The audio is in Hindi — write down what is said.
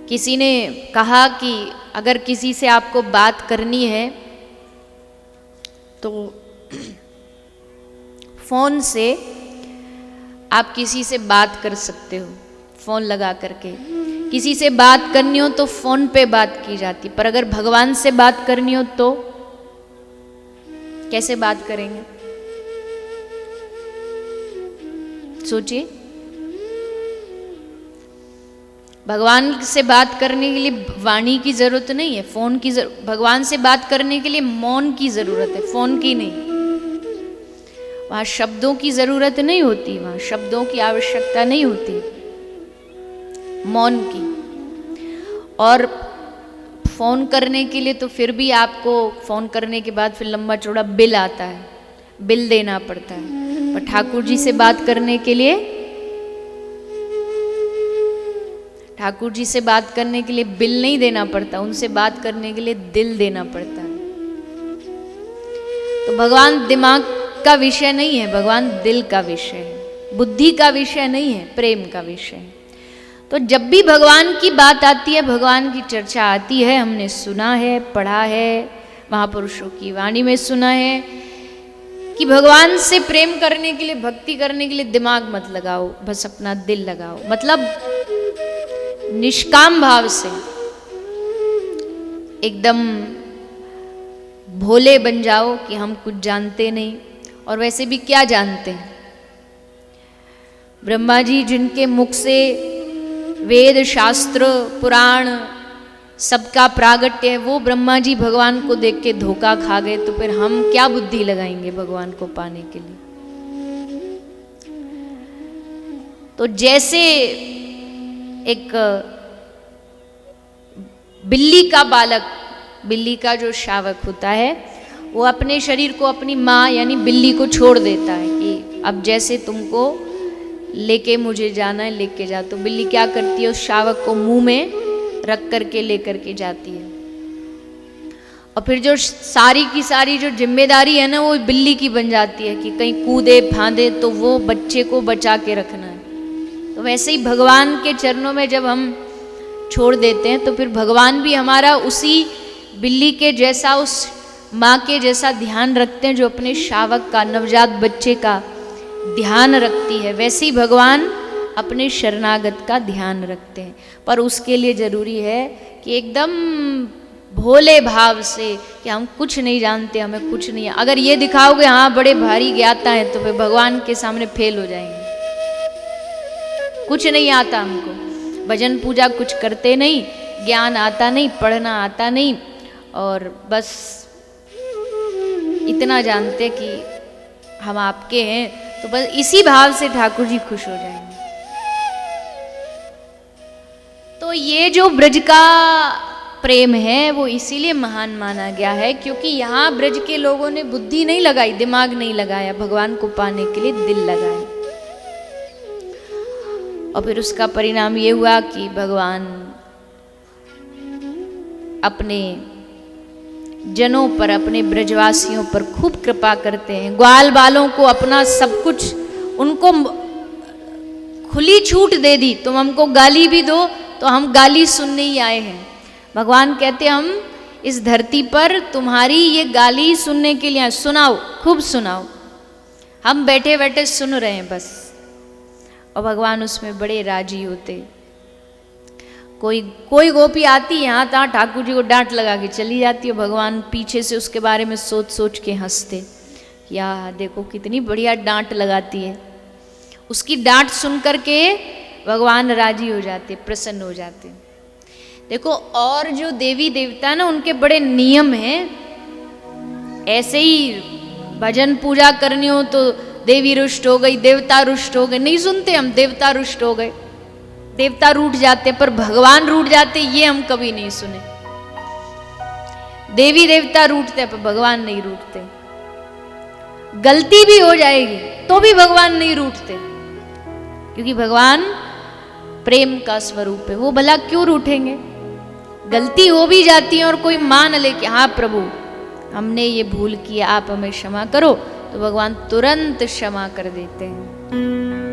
किसी ने कहा कि अगर किसी से आपको बात करनी है तो फोन से आप किसी से बात कर सकते हो, फोन लगा करके। किसी से बात करनी हो तो फोन पे बात की जाती, पर अगर भगवान से बात करनी हो तो कैसे बात करेंगे? सोचिए। भगवान से बात करने के लिए वाणी की जरूरत नहीं है, फोन की जरूरत। भगवान से बात करने के लिए मौन की जरूरत है, फोन की नहीं। वहां शब्दों की जरूरत नहीं होती, वहां शब्दों की आवश्यकता नहीं होती, मौन की। और फोन करने के लिए तो फिर भी आपको फोन करने के बाद फिर लंबा चौड़ा बिल आता है, बिल देना पड़ता है। पर ठाकुर जी से बात करने के लिए, ठाकुर जी से बात करने के लिए बिल नहीं देना पड़ता, उनसे बात करने के लिए दिल देना पड़ता है। तो भगवान दिमाग का विषय नहीं है, भगवान दिल का विषय है, बुद्धि का विषय नहीं है, प्रेम का विषय है। तो जब भी भगवान की बात आती है, भगवान की चर्चा आती है, हमने सुना है, पढ़ा है, महापुरुषों की वाणी में सुना है कि भगवान से प्रेम करने के लिए, भक्ति करने के लिए दिमाग मत लगाओ, बस अपना दिल लगाओ। मतलब निष्काम भाव से एकदम भोले बन जाओ कि हम कुछ जानते नहीं, और वैसे भी क्या जानते हैं। ब्रह्मा जी जिनके मुख से वेद शास्त्र पुराण सबका प्रागट्य है, वो ब्रह्मा जी भगवान को देख के धोखा खा गए, तो फिर हम क्या बुद्धि लगाएंगे भगवान को पाने के लिए? तो जैसे एक बिल्ली का बालक, बिल्ली का जो शावक होता है, वो अपने शरीर को अपनी माँ यानी बिल्ली को छोड़ देता है कि अब जैसे तुमको लेके मुझे जाना है, लेके जा। तो बिल्ली क्या करती है, उस शावक को मुंह में रख करके लेकर के जाती है। और फिर जो सारी की सारी जो जिम्मेदारी है ना, वो बिल्ली की बन जाती है कि कहीं कूदे फांदे तो वो बच्चे को बचा के रखना है। तो वैसे ही भगवान के चरणों में जब हम छोड़ देते हैं, तो फिर भगवान भी हमारा उसी बिल्ली के जैसा, उस माँ के जैसा ध्यान रखते हैं जो अपने शावक का, नवजात बच्चे का ध्यान रखती है। वैसे ही भगवान अपने शरणागत का ध्यान रखते हैं। पर उसके लिए जरूरी है कि एकदम भोले भाव से कि हम कुछ नहीं जानते, हमें कुछ नहीं है। अगर ये दिखाओगे हाँ बड़े भारी ज्ञाता है, तो फिर भगवान के सामने फेल हो जाएंगे। कुछ नहीं आता हमको, भजन पूजा कुछ करते नहीं, ज्ञान आता नहीं, पढ़ना आता नहीं, और बस इतना जानते कि हम आपके हैं। तो बस इसी भाव से ठाकुर जी खुश हो जाएंगे। तो ये जो ब्रज का प्रेम है वो इसीलिए महान माना गया है क्योंकि यहाँ ब्रज के लोगों ने बुद्धि नहीं लगाई, दिमाग नहीं लगाया, भगवान को पाने के लिए दिल लगाया। और फिर उसका परिणाम ये हुआ कि भगवान अपने जनों पर, अपने ब्रजवासियों पर खूब कृपा करते हैं। ग्वाल बालों को अपना सब कुछ, उनको खुली छूट दे दी, तुम हमको गाली भी दो तो हम गाली सुनने ही आए हैं। भगवान कहते हम इस धरती पर तुम्हारी ये गाली सुनने के लिए, सुनाओ, खूब सुनाओ, हम बैठे बैठे सुन रहे हैं बस। और भगवान उसमें बड़े राजी होते। कोई गोपी आती यहाँ तहाँ ठाकुर जी को डांट लगा के चली जाती है, भगवान पीछे से उसके बारे में सोच सोच के हंसते, या देखो कितनी बढ़िया डांट लगाती है। उसकी डांट सुन करके भगवान राजी हो जाते, प्रसन्न हो जाते। देखो और जो देवी देवता ना, उनके बड़े नियम हैं। ऐसे ही भजन पूजा करनी हो तो देवी रुष्ट हो गई, देवता रुष्ट हो गए, नहीं सुनते हम, देवता रुष्ट हो गए, देवता रूठ जाते, पर भगवान रूठ जाते ये हम कभी नहीं सुने। देवी देवता रूठते पर भगवान नहीं रूठते। गलती भी हो जाएगी तो भी भगवान नहीं रूठते, क्योंकि भगवान प्रेम का स्वरूप है। वो भला क्यों रूठेंगे? गलती हो भी जाती है और कोई मान ले कि हाँ प्रभु हमने ये भूल की, आप हमें क्षमा करो, तो भगवान तुरंत क्षमा कर देते हैं।